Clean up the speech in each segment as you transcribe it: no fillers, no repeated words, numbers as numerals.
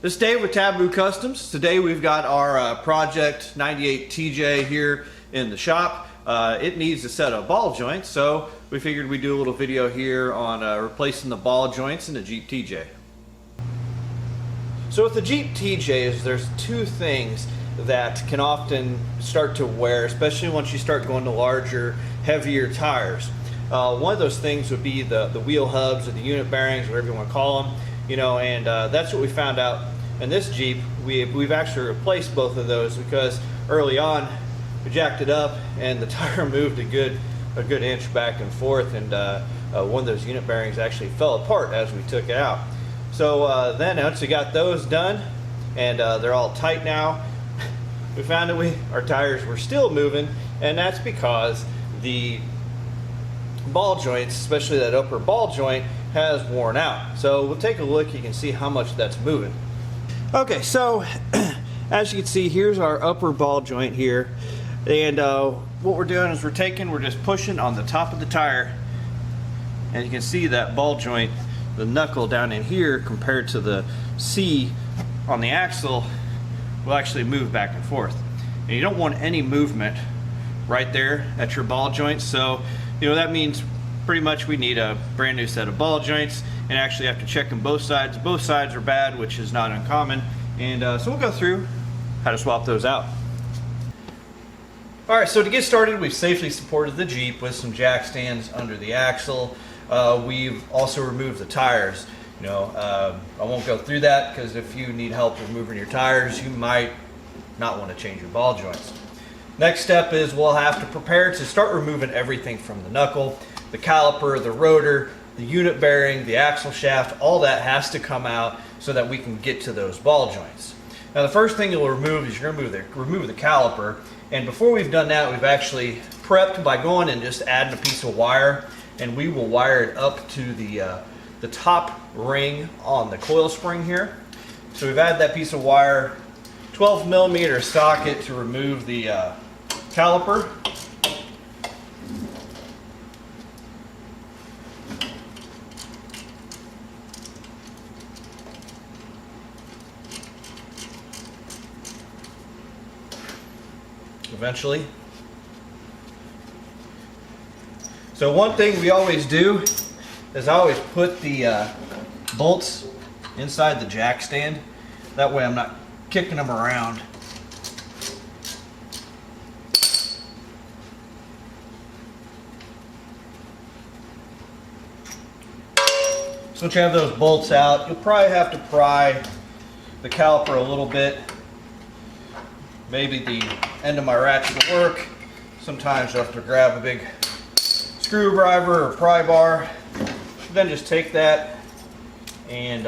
This is Dave with Taboo Customs. Today we've got our Project 98 TJ here in the shop. It needs a set of ball joints, so we figured we'd do a little video here on replacing the ball joints in the Jeep TJ. So with the Jeep TJs, there's two things that can often start to wear, especially once you start going to larger, heavier tires. One of those things would be the wheel hubs or the unit bearings, whatever you want to call them. You know, and that's what we found out in this Jeep. We've actually replaced both of those because early on we jacked it up and the tire moved a good inch back and forth, and one of those unit bearings actually fell apart as we took it out. So then once we got those done and they're all tight now, we found that our tires were still moving, and that's because the ball joints, especially that upper ball joint, has worn out. So we'll take a look. You can see how much that's moving. Okay, so as you can see, here's our upper ball joint here, and what we're doing is we're just pushing on the top of the tire, and you can see that ball joint, the knuckle down in here compared to the C on the axle, will actually move back and forth, and you don't want any movement right there at your ball joint. So you know that means pretty much we need a brand new set of ball joints, and actually have to check them both sides. Both sides are bad, which is not uncommon, and so we'll go through how to swap those out. Alright, so to get started, we've safely supported the Jeep with some jack stands under the axle. We've also removed the tires. You know, I won't go through that because if you need help removing your tires, you might not want to change your ball joints. Next step is we'll have to prepare to start removing everything from the knuckle. The caliper, the rotor, the unit bearing, the axle shaft, all that has to come out so that we can get to those ball joints. Now the first thing you'll remove is you're going to remove the caliper, and before we've done that, we've actually prepped by going and just adding a piece of wire, and we will wire it up to the top ring on the coil spring here. So we've added that piece of wire, 12mm socket to remove the caliper. Eventually. So one thing we always do is I always put the bolts inside the jack stand. That way I'm not kicking them around. So once you have those bolts out, you'll probably have to pry the caliper a little bit. Maybe the end of my ratchet will work. Sometimes you'll have to grab a big screwdriver or pry bar. Then just take that and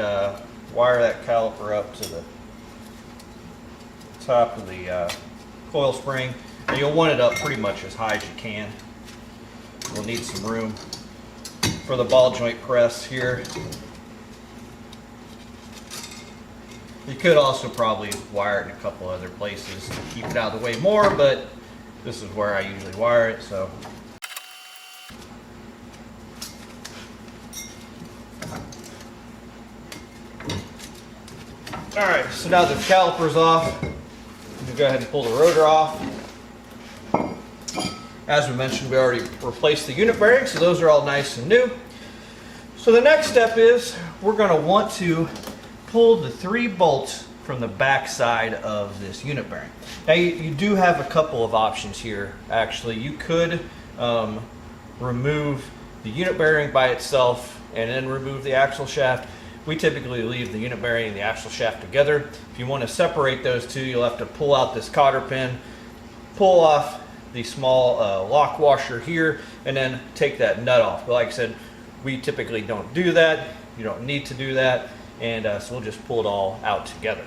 wire that caliper up to the top of the coil spring. And you'll want it up pretty much as high as you can. We'll need some room for the ball joint press here. You could also probably wire it in a couple other places to keep it out of the way more, but this is where I usually wire it. So alright, so now the caliper's off, we'll go ahead and pull the rotor off. As we mentioned, we already replaced the unit bearings, so those are all nice and new. So the next step is we're going to want to pull the 3 bolts from the back side of this unit bearing. Now you do have a couple of options here. Actually, you could remove the unit bearing by itself and then remove the axle shaft. We typically leave the unit bearing and the axle shaft together. If you want to separate those two, you'll have to pull out this cotter pin, pull off the small lock washer here, and then take that nut off. But like I said, we typically don't do that. You don't need to do that. And so we'll just pull it all out together.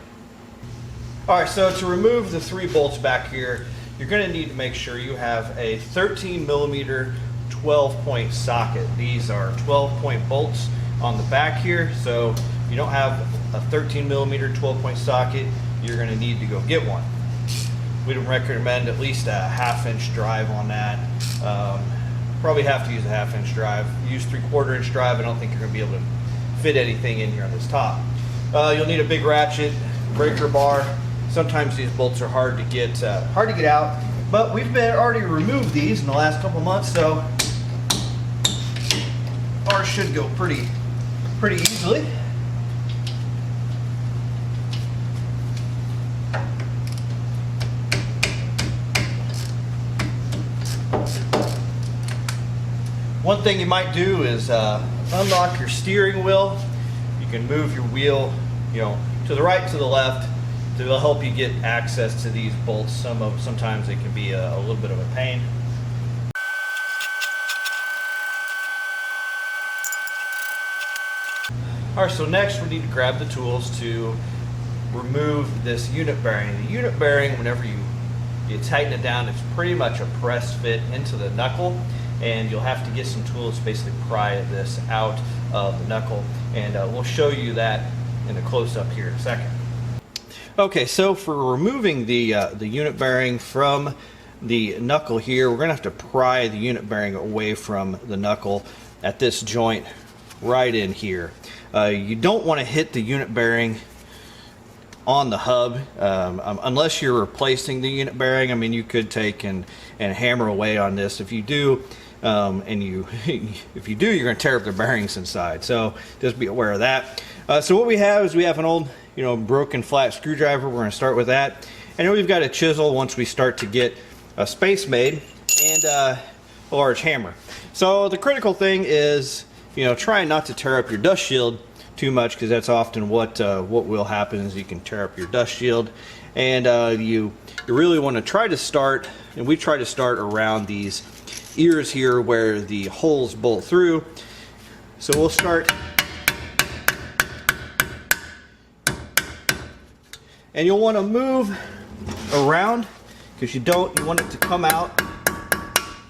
Alright, so to remove the 3 bolts back here, you're going to need to make sure you have a 13mm 12-point socket. These are 12-point bolts on the back here, so if you don't have a 13mm 12-point socket, you're going to need to go get one. We'd recommend at least a 1/2-inch drive on that. Probably have to use a 1/2-inch drive. Use 3/4-inch drive. I don't think you're going to be able to fit anything in here on this top. You'll need a big ratchet, breaker bar. Sometimes these bolts are hard to get out, but we've already removed these in the last couple months, so ours should go pretty easily. One thing you might do is unlock your steering wheel. You can move your wheel, to the right, to the left. It'll help you get access to these bolts. Sometimes they can be a little bit of a pain. All right, so next we need to grab the tools to remove this unit bearing. The unit bearing, whenever you tighten it down, it's pretty much a press fit into the knuckle, and you'll have to get some tools to basically pry this out of the knuckle, and we'll show you that in a close-up here in a second. Okay, so for removing the unit bearing from the knuckle here, we're going to have to pry the unit bearing away from the knuckle at this joint right in here. You don't want to hit the unit bearing on the hub unless you're replacing the unit bearing. I mean, you could take and hammer away on this. If you do, if you do, you're going to tear up the bearings inside. So just be aware of that. So what we have an old, broken flat screwdriver. We're going to start with that, and then we've got a chisel once we start to get a space made, and a large hammer. So the critical thing is, try not to tear up your dust shield too much, because that's often what will happen is you can tear up your dust shield, and you really want to try to start, and we try to start around these ears here where the holes bolt through. So we'll start, and you'll want to move around, because you want it to come out.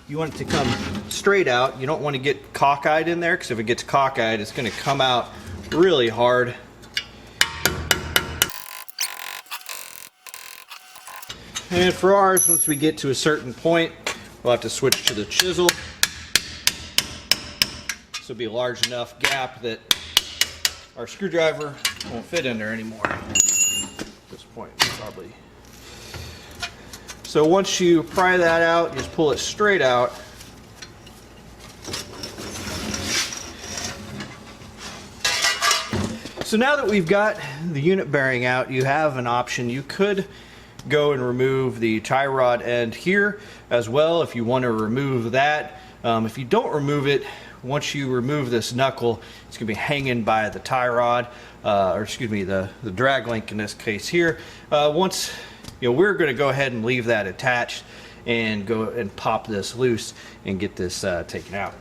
You want it to come straight out. You don't want to get cockeyed in there, because if it gets cockeyed, it's going to come out really hard. And for ours, once we get to a certain point, we'll have to switch to the chisel. This will be a large enough gap that our screwdriver won't fit in there anymore. At this point, probably. So once you pry that out, just pull it straight out. So now that we've got the unit bearing out, you have an option. You could go and remove the tie rod end here as well if you want to remove that. If you don't remove it, once you remove this knuckle, it's going to be hanging by the tie rod, or excuse me, the drag link in this case here. We're going to go ahead and leave that attached and go and pop this loose and get this taken out.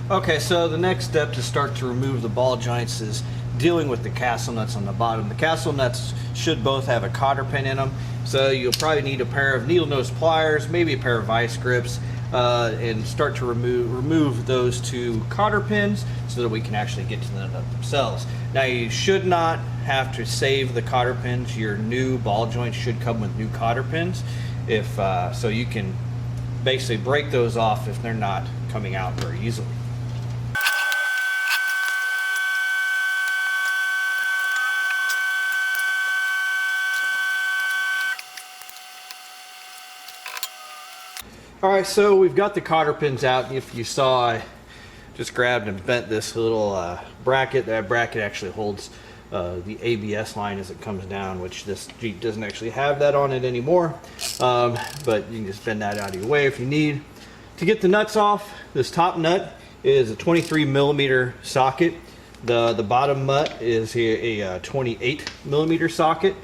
Okay, so the next step to start to remove the ball joints is dealing with the castle nuts on the bottom. The castle nuts should both have a cotter pin in them, so you'll probably need a pair of needle nose pliers, maybe a pair of vice grips, and start to remove those two cotter pins so that we can actually get to the nut themselves. Now, you should not have to save the cotter pins. Your new ball joints should come with new cotter pins, so you can basically break those off if they're not coming out very easily. Alright, so we've got the cotter pins out. If you saw, I just grabbed and bent this little bracket. That bracket actually holds the ABS line as it comes down, which this Jeep doesn't actually have that on it anymore. But you can just bend that out of your way if you need. To get the nuts off, this top nut is a 23 millimeter socket. The bottom nut is a 28 millimeter socket.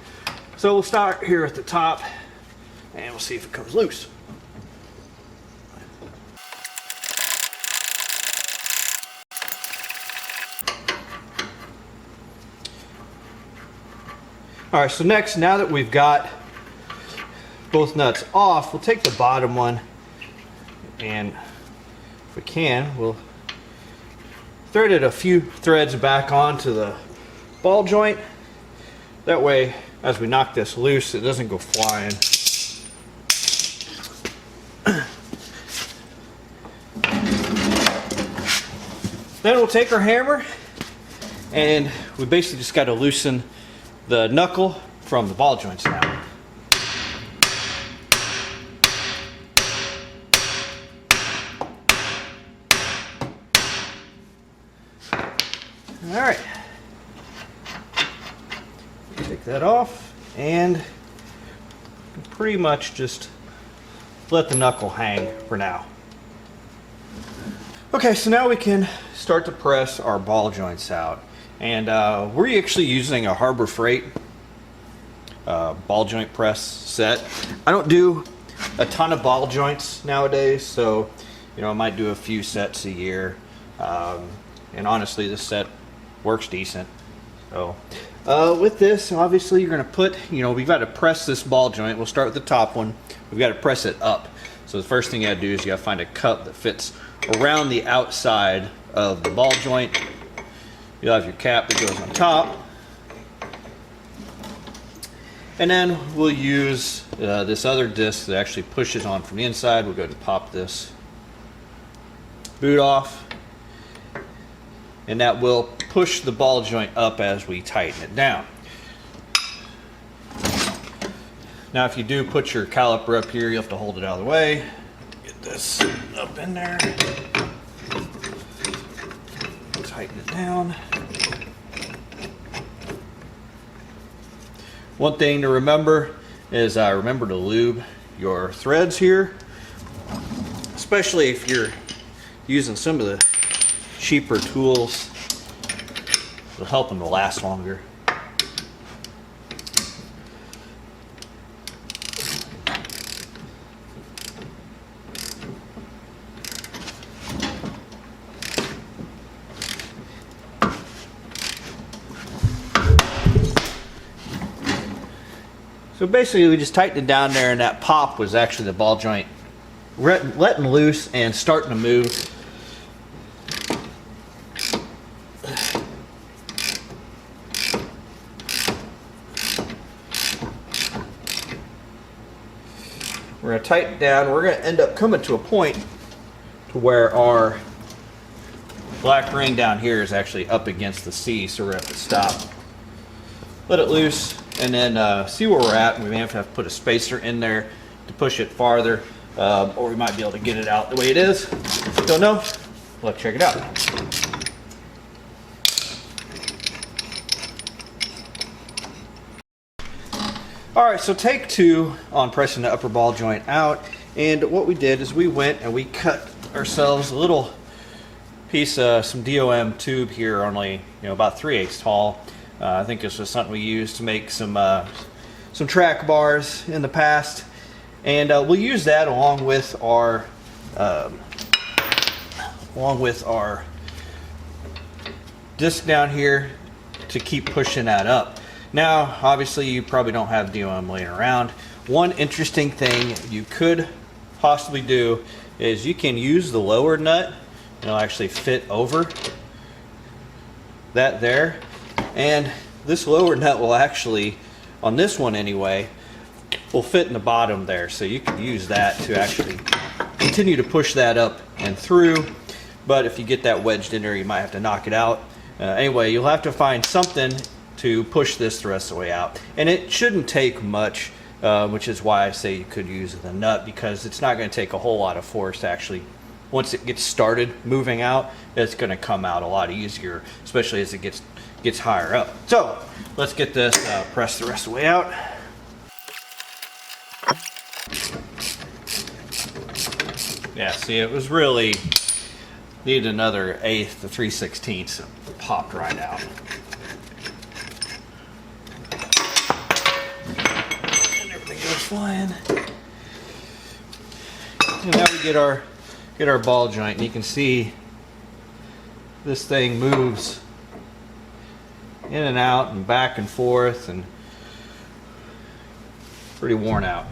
So we'll start here at the top, and we'll see if it comes loose. Alright, so next, now that we've got both nuts off, we'll take the bottom one, and if we can, we'll thread it a few threads back onto the ball joint. That way, as we knock this loose, it doesn't go flying. Then we'll take our hammer And we basically just got to loosen the knuckle from the ball joints now. All right, take that off and pretty much just let the knuckle hang for now. Okay, so now we can start to press our ball joints out. And we're actually using a Harbor Freight ball joint press set. I don't do a ton of ball joints nowadays, so I might do a few sets a year. And honestly, this set works decent. So with this, obviously you're going to put, we've got to press this ball joint. We'll start with the top one. We've got to press it up. So the first thing you got to do is you got to find a cup that fits around the outside of the ball joint. You'll have your cap that goes on top. And then we'll use this other disc that actually pushes on from the inside. We'll go to pop this boot off. And that will push the ball joint up as we tighten it down. Now if you do put your caliper up here, you have to hold it out of the way. Get this up in there. Tighten it down. One thing to remember is remember to lube your threads here, especially if you're using some of the cheaper tools. It'll help them to last longer. So basically we just tightened it down there, and that pop was actually the ball joint letting loose and starting to move. We're going to tighten it down. We're going to end up coming to a point to where our black ring down here is actually up against the C, so we're going to have to stop, let it loose, and then see where we're at. We may have to put a spacer in there to push it farther, or we might be able to get it out the way it is. Don't know. Let's check it out. Alright, so take two on pressing the upper ball joint out, and what we did is we went and we cut ourselves a little piece of some DOM tube here, only about 3/8 tall. I think this was something we used to make some track bars in the past, and we'll use that along with our disc down here to keep pushing that up. Now, obviously, you probably don't have DOM laying around. One interesting thing you could possibly do is you can use the lower nut. It'll actually fit over that there. And this lower nut will actually, on this one anyway, will fit in the bottom there. So you can use that to actually continue to push that up and through. But if you get that wedged in there, you might have to knock it out. Anyway, you'll have to find something to push this the rest of the way out, and it shouldn't take much, which is why I say you could use the nut, because it's not going to take a whole lot of force to actually, once it gets started moving out, it's going to come out a lot easier, especially as it gets higher up. So let's get this pressed the rest of the way out. Yeah, see, it was really needed another 1/8 to 3/16, it popped right out. Flying. And now we get our ball joint, and you can see this thing moves in and out and back and forth, and pretty worn out.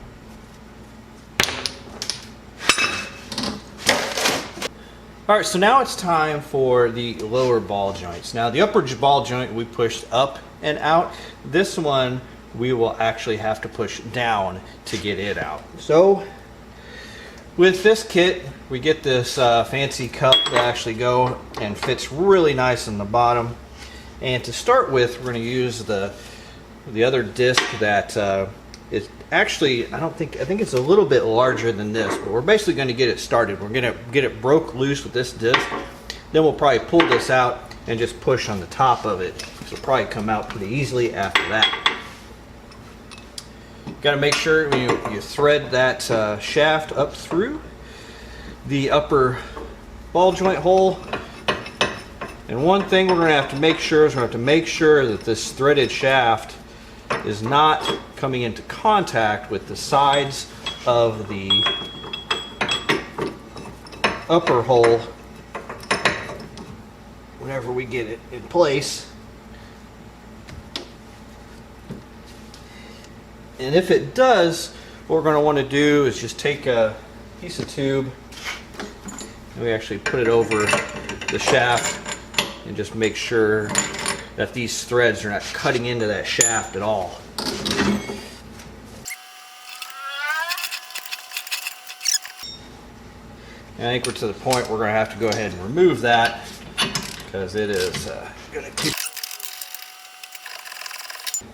Alright, so now it's time for the lower ball joints. Now the upper ball joint we pushed up and out. This one we will actually have to push down to get it out. So with this kit, we get this fancy cup that actually go and fits really nice in the bottom. And to start with, we're going to use the other disc that is actually, I think it's a little bit larger than this, but we're basically going to get it started. We're going to get it broke loose with this disc. Then we'll probably pull this out and just push on the top of it. It'll probably come out pretty easily after that. Got to make sure you thread that shaft up through the upper ball joint hole. And one thing we're going to have to make sure is that this threaded shaft is not coming into contact with the sides of the upper hole whenever we get it in place. And if it does, what we're going to want to do is just take a piece of tube and we actually put it over the shaft and just make sure that these threads are not cutting into that shaft at all. And I think we're to the point we're going to have to go ahead and remove that because it is going to keep.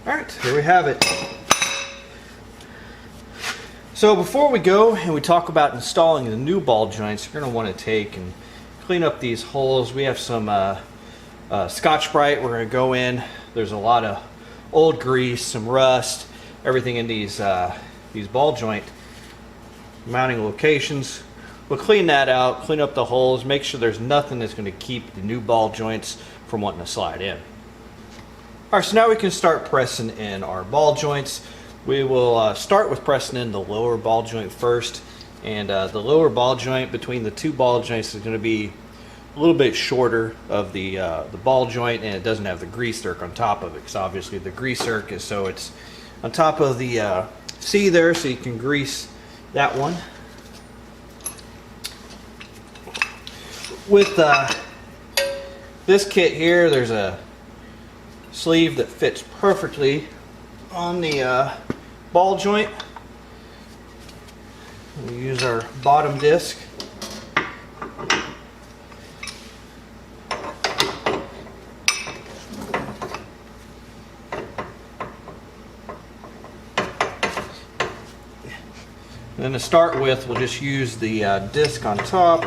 Alright, here we have it. So before we go and we talk about installing the new ball joints, you're going to want to take and clean up these holes. We have some Scotch-Brite we're going to go in. There's a lot of old grease, some rust, everything in these ball joint mounting locations. We'll clean that out, clean up the holes, make sure there's nothing that's going to keep the new ball joints from wanting to slide in. Alright, so now we can start pressing in our ball joints. We will start with pressing in the lower ball joint first. And the lower ball joint between the two ball joints is going to be a little bit shorter of the ball joint, and it doesn't have the grease zerk on top of it, because obviously the grease zerk is so it's on top of the C there, so you can grease that one. With this kit here, there's a sleeve that fits perfectly on the ball joint. We use our bottom disc. And then to start with, we'll just use the disc on top.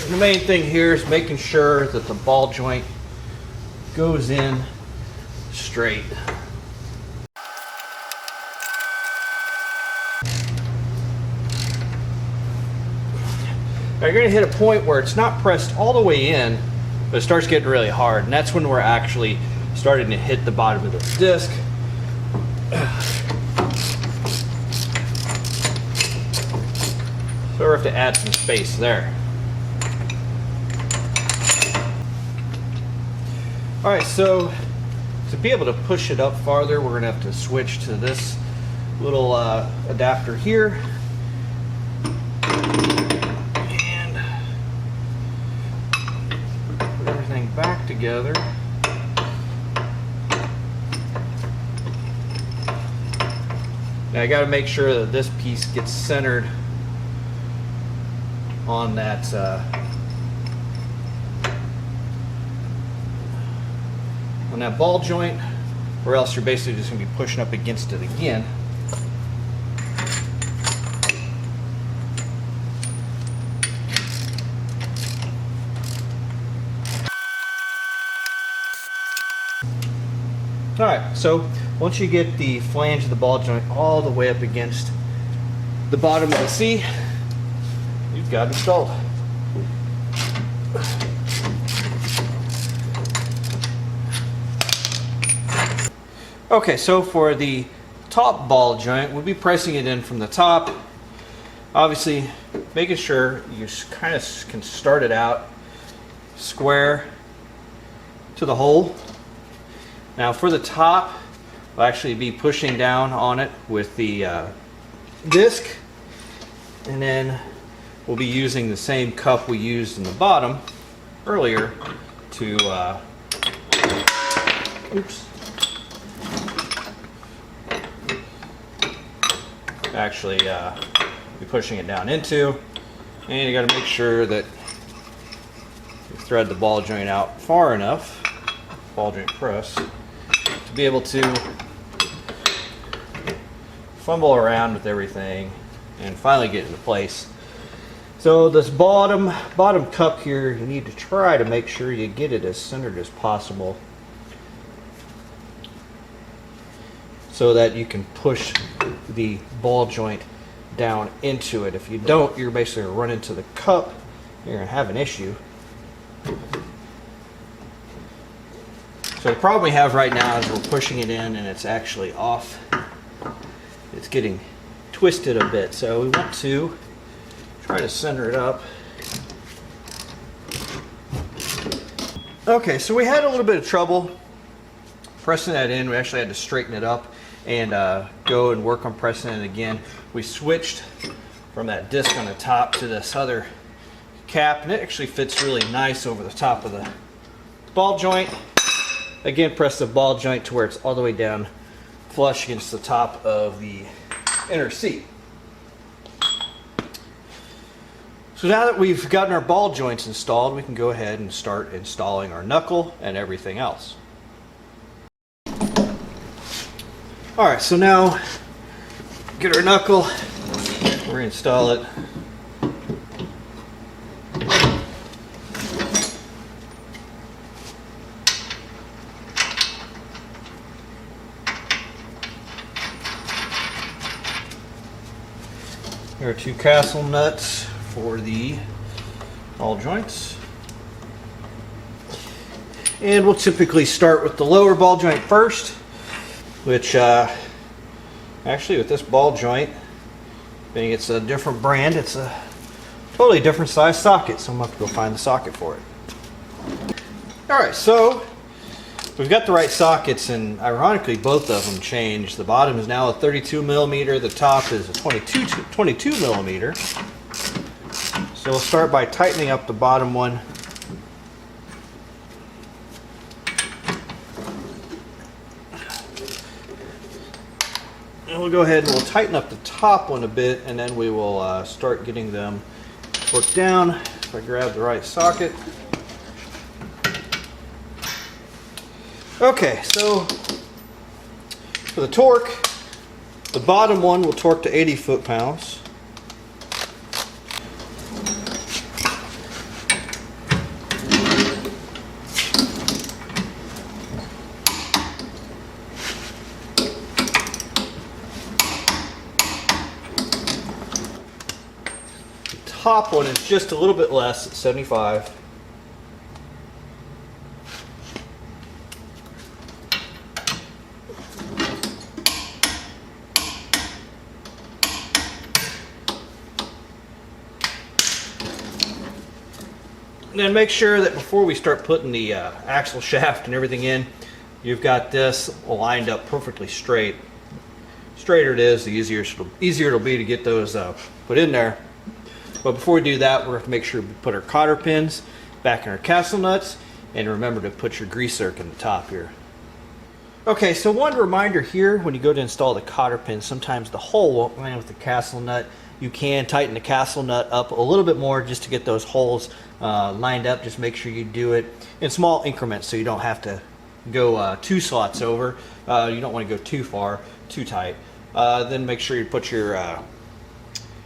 And the main thing here is making sure that the ball joint goes in straight. Now you're going to hit a point where it's not pressed all the way in, but it starts getting really hard, and that's when we're actually starting to hit the bottom of the disc. So we have to add some space there. Alright, so to be able to push it up farther, we're going to have to switch to this little adapter here. And put everything back together. Now I got to make sure that this piece gets centered on that ball joint, or else you're basically just going to be pushing up against it again. Alright, so once you get the flange of the ball joint all the way up against the bottom of the C, you've got it installed. Okay, so for the top ball joint, we'll be pressing it in from the top. Obviously, making sure you kind of can start it out square to the hole. Now for the top, we'll actually be pushing down on it with the disc, and then we'll be using the same cup we used in the bottom earlier to actually be pushing it down into, and you got to make sure that you thread the ball joint out far enough, ball joint press, to be able to fumble around with everything and finally get into place. So this bottom cup here, you need to try to make sure you get it as centered as possible so that you can push the ball joint down into it. If you don't, you're basically going to run into the cup. You're going to have an issue. So the problem we have right now is we're pushing it in and it's actually off. It's getting twisted a bit. So we want to try to center it up. Okay, so we had a little bit of trouble pressing that in. We actually had to straighten it up and go and work on pressing it again. We switched from that disc on the top to this other cap, and it actually fits really nice over the top of the ball joint. Again, press the ball joint to where it's all the way down flush against the top of the inner seat. So now that we've gotten our ball joints installed, we can go ahead and start installing our knuckle and everything else. Alright, so now get our knuckle, reinstall it. Here are 2 castle nuts for the ball joints. And we'll typically start with the lower ball joint first, which actually with this ball joint, being it's a different brand, it's a totally different size socket, so I'm going to have to go find the socket for it. Alright, so we've got the right sockets, and ironically both of them changed. The bottom is now a 32 millimeter, the top is a 22 millimeter. So we'll start by tightening up the bottom one. And we'll go ahead and we'll tighten up the top one a bit, and then we will start getting them worked down. If I grab the right socket. Okay, so for the torque, the bottom one will torque to 80 foot-pounds. The top one is just a little bit less at 75. And then make sure that before we start putting the axle shaft and everything in, you've got this lined up perfectly straight. Straighter it is, the easier it'll be to get those put in there. But before we do that, we're going to make sure we put our cotter pins back in our castle nuts, and remember to put your greaser in the top here. Okay, so one reminder here, when you go to install the cotter pins, sometimes the hole won't land with the castle nut. You can tighten the castle nut up a little bit more just to get those holes lined up. Just make sure you do it in small increments so you don't have to go 2 slots over. You don't want to go too far, too tight. Then make sure you put your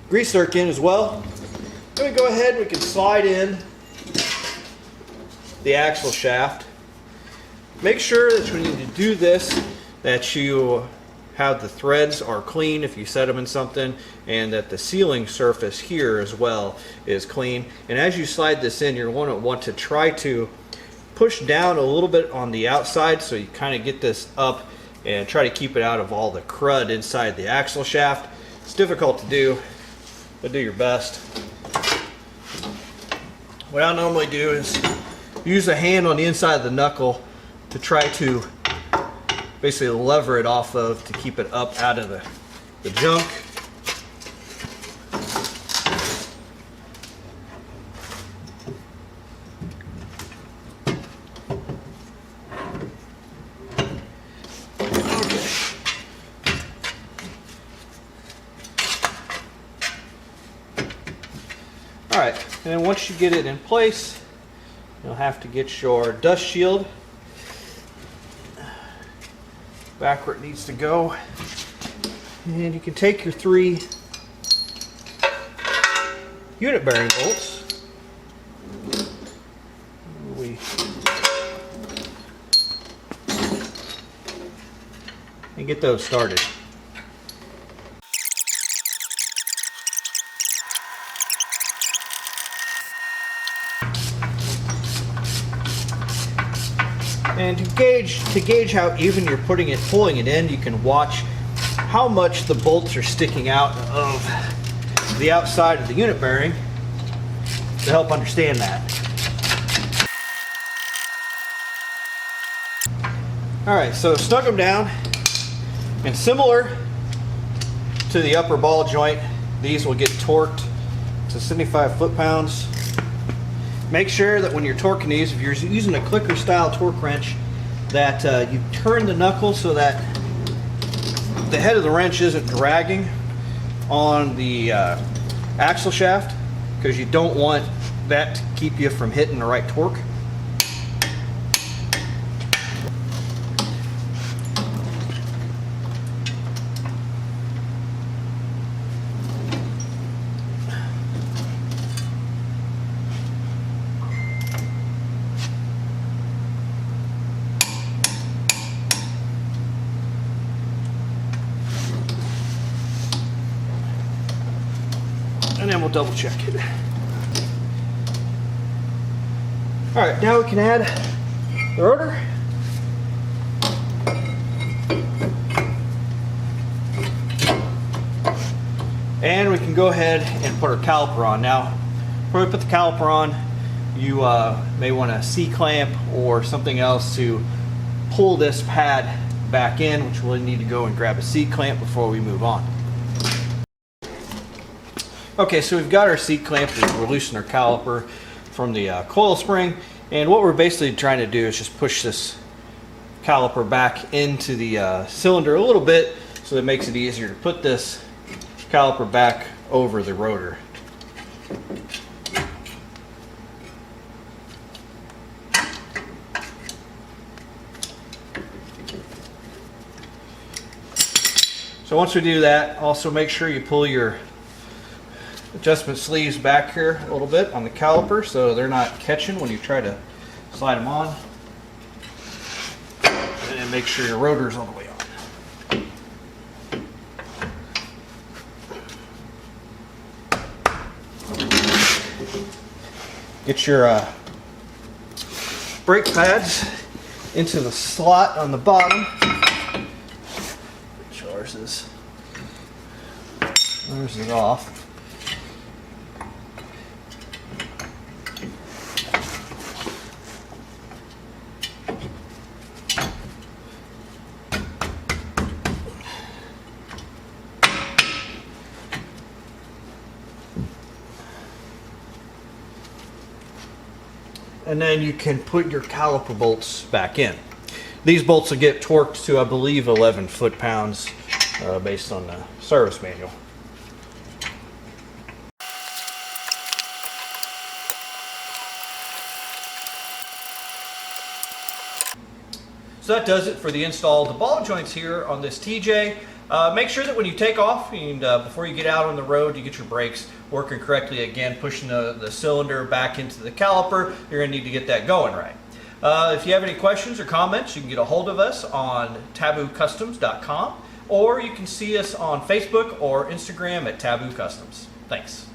grease zerk in as well. Then we go ahead and we can slide in the axle shaft. Make sure that when you do this that you have the threads are clean if you set them in something, and that the sealing surface here as well is clean. And as you slide this in, you're going to want to try to push down a little bit on the outside so you kind of get this up and try to keep it out of all the crud inside the axle shaft. It's difficult to do, but do your best. What I normally do is use a hand on the inside of the knuckle to try to basically lever it off of to keep it up out of the junk. Alright, and then once you get it in place, you'll have to get your dust shield back where it needs to go. And you can take your 3 unit bearing bolts. And get those started. And to gauge how even you're pulling it in, you can watch how much the bolts are sticking out of the outside of the unit bearing to help understand that. Alright, so snug them down, and similar to the upper ball joint, these will get torqued to 75 foot-pounds. Make sure that when you're torquing these, if you're using a clicker style torque wrench, that you turn the knuckle so that the head of the wrench isn't dragging on the axle shaft, because you don't want that to keep you from hitting the right torque. And then we'll double check it. Alright, now we can add the rotor. And we can go ahead and put our caliper on. Now, before we put the caliper on, you may want a C-clamp or something else to pull this pad back in, which we'll need to go and grab a C-clamp before we move on. Okay, so we've got our seat clamp, we're loosening our caliper from the coil spring, and what we're basically trying to do is just push this caliper back into the cylinder a little bit, so that makes it easier to put this caliper back over the rotor. So once we do that, also make sure you pull your adjustment sleeves back here a little bit on the caliper so they're not catching when you try to slide them on. And make sure your rotor's all the way on. Get your brake pads into the slot on the bottom. Which ours is off. And then you can put your caliper bolts back in. These bolts will get torqued to, I believe, 11 foot-pounds based on the service manual. So that does it for the install of the ball joints here on this TJ. Make sure that when you take off and before you get out on the road, you get your brakes working correctly. Again, pushing the cylinder back into the caliper, you're going to need to get that going right. If you have any questions or comments, you can get a hold of us on taboocustoms.com, or you can see us on Facebook or Instagram at Taboo Customs. Thanks.